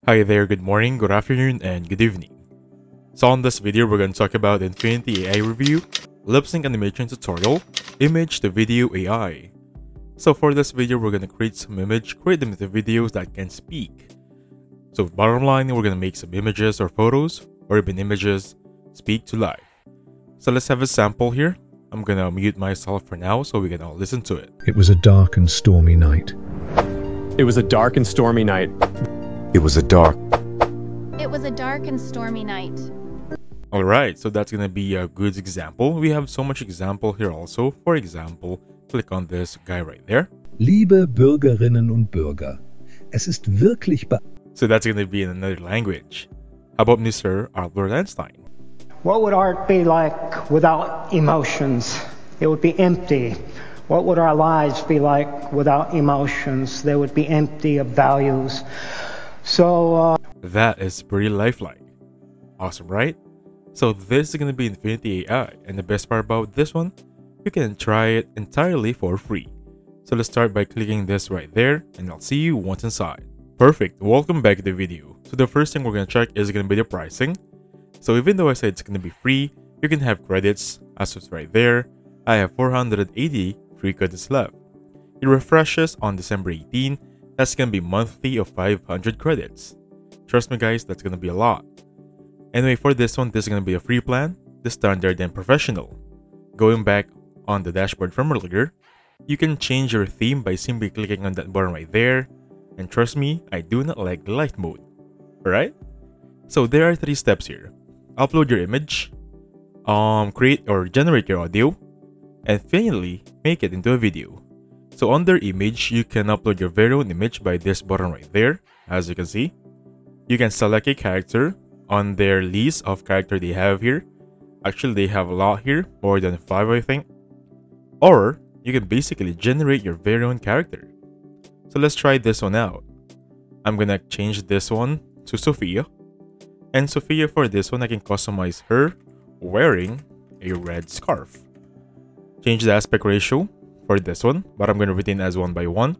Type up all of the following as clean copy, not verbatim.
Hi there, good morning, good afternoon, and good evening. So on this video, we're going to talk about Infinity AI Review, Lip Sync Animation Tutorial, Image to Video AI. So for this video, we're going to create some image, create them into videos that can speak. So bottom line, we're going to make some images or photos, or even images, speak to life. So let's have a sample here. I'm going to mute myself for now so we can all listen to it. It was a dark and stormy night. It was a dark and stormy night. It was a dark and stormy night. Alright, so that's gonna be a good example. We have so much example here also. For example, click on this guy right there. Liebe Bürgerinnen und Bürger, es ist wirklich So that's gonna be in another language. How about Mr. Albert Einstein? What would art be like without emotions? It would be empty. What would our lives be like without emotions? They would be empty of values. So, that is pretty lifelike. Awesome, right? So this is going to be Infinity AI, and the best part about this one, you can try it entirely for free. So let's start by clicking this right there, and I'll see you once inside. Perfect, welcome back to the video. So the first thing we're going to check is going to be the pricing. So even though I said it's going to be free, you can have credits, as it's right there. I have 480 free credits left. It refreshes on December 18. That's going to be monthly of 500 credits. Trust me guys, that's going to be a lot. Anyway, for this one, this is going to be a free plan, the standard and professional. Going back on the dashboard from earlier, you can change your theme by simply clicking on that button right there. And trust me, I do not like light mode. Alright? So there are 3 steps here. Upload your image, create or generate your audio, and finally, make it into a video. So under image, you can upload your very own image by this button right there, as you can see. You can select a character on their list of character they have here. Actually, they have a lot here, more than 5 I think. Or, you can basically generate your very own character. So let's try this one out. I'm gonna change this one to Sophia. And Sophia, for this one, I can customize her wearing a red scarf. Change the aspect ratio for this one, but I'm going to retain as 1:1.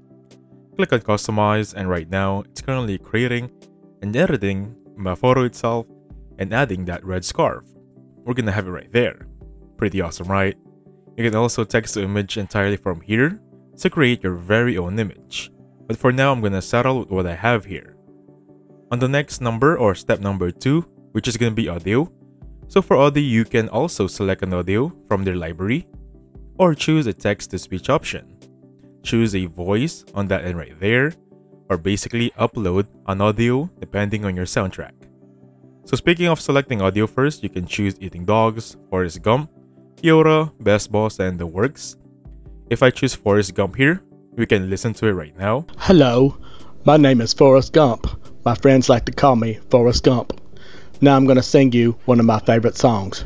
Click on customize, and right now it's currently creating and editing my photo itself and adding that red scarf. We're gonna have it right there. Pretty awesome, right? You can also text to image entirely from here to create your very own image. But for now, I'm gonna settle with what I have here. On the next number, or step number 2, which is gonna be audio. So for audio, you can also select an audio from their library, or choose a text-to-speech option. Choose a voice on that end right there, or basically upload an audio depending on your soundtrack. So speaking of selecting audio first, you can choose Eating Dogs, Forrest Gump, Yoda, Best Boss, and the works. If I choose Forrest Gump here, we can listen to it right now. Hello, my name is Forrest Gump. My friends like to call me Forrest Gump. Now I'm going to sing you one of my favorite songs.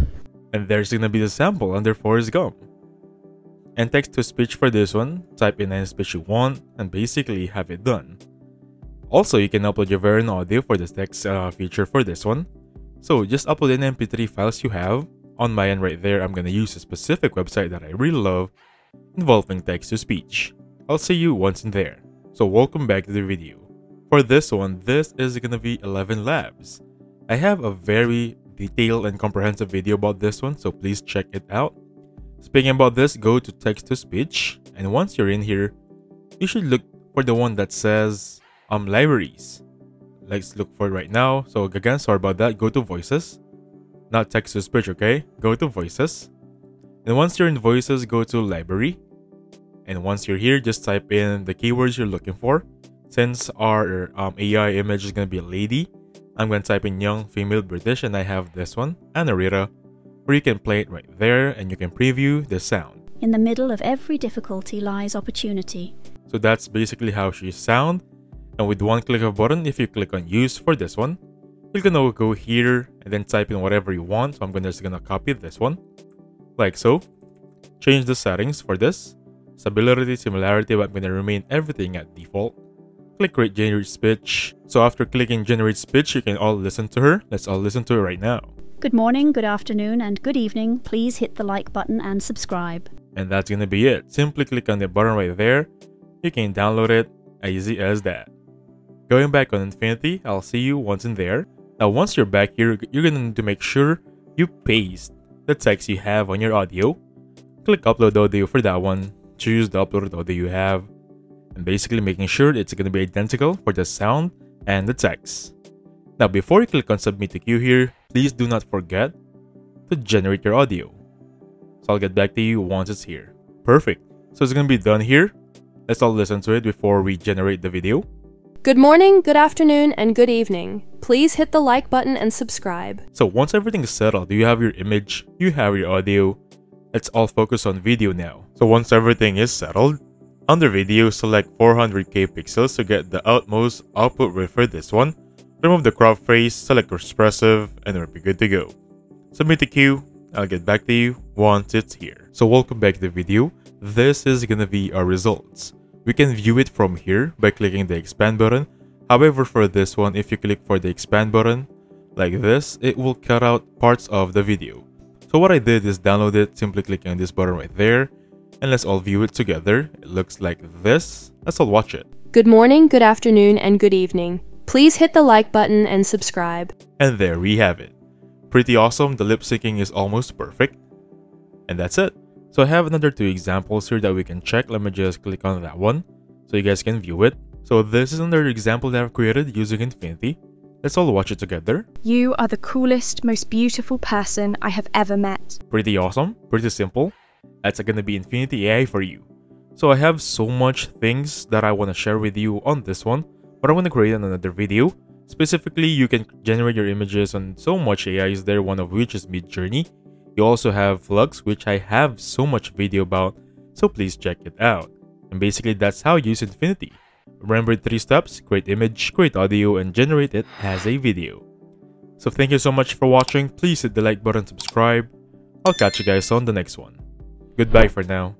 And there's gonna be the sample under Forrest Gump. And text-to-speech for this one, type in any speech you want and basically have it done. Also, you can upload your very own audio for this text feature for this one. So just upload any MP3 files you have. On my end right there, I'm gonna use a specific website that I really love involving text-to-speech. I'll see you once in there. So welcome back to the video. For this one, this is gonna be 11 labs. I have a very detailed and comprehensive video about this one, so please check it out. Speaking about this, go to text-to-speech, and once you're in here, you should look for the one that says libraries. Let's look for it right now. So again, sorry about that. Go to voices, not text-to-speech, okay? Go to voices, and once you're in voices, go to library, and once you're here, just type in the keywords you're looking for. Since our AI image is gonna be a lady, I'm gonna type in young female British, and I have this one, Anarita, where you can play it right there and you can preview the sound. In the middle of every difficulty lies opportunity. So that's basically how she sounds. And with one click of a button, if you click on use for this one, you're gonna go here and then type in whatever you want. So I'm just gonna copy this one, like so. Change the settings for this. Stability, similarity, but I'm gonna remain everything at default. Click create generate speech. So after clicking generate speech, you can all listen to her. Let's all listen to it right now. Good morning, good afternoon, and good evening. Please hit the like button and subscribe. And that's gonna be it. Simply click on the button right there. You can download it, easy as that. Going back on Infinity, I'll see you once in there. Now once you're back here, you're gonna need to make sure you paste the text you have on your audio. Click upload audio for that one, choose the uploaded audio you have, and basically making sure it's gonna be identical for the sound and the text. Now before you click on submit to queue here, please do not forget to generate your audio. So I'll get back to you once it's here. Perfect. So it's gonna be done here. Let's all listen to it before we generate the video. Good morning, good afternoon, and good evening. Please hit the like button and subscribe. So once everything is settled, you have your image, you have your audio. Let's all focus on video now. So once everything is settled, under video, select 400k pixels to get the utmost output rate for this one. Remove the crop face, select expressive, and we'll be good to go. Submit the queue. I'll get back to you once it's here. So welcome back to the video. This is gonna be our results. We can view it from here by clicking the expand button. However, for this one, if you click for the expand button like this, it will cut out parts of the video. So what I did is download it, simply clicking on this button right there, and let's all view it together. It looks like this. Let's all watch it. Good morning, good afternoon, and good evening. Please hit the like button and subscribe. And there we have it. Pretty awesome. The lip syncing is almost perfect. And that's it. So I have another 2 examples here that we can check. Let me just click on that one so you guys can view it. So this is another example that I've created using Infinity. Let's all watch it together. You are the coolest, most beautiful person I have ever met. Pretty awesome. Pretty simple. That's gonna be Infinity AI for you. So I have so much things that I want to share with you on this one, but I want to create another video. Specifically, you can generate your images on so much AI is there, one of which is Midjourney. You also have Flux, which I have so much video about, so please check it out. And basically that's how you use Infinity. Remember 3 steps: create image, create audio, and generate it as a video. So thank you so much for watching. Please hit the like button, subscribe. I'll catch you guys on the next one. Goodbye for now.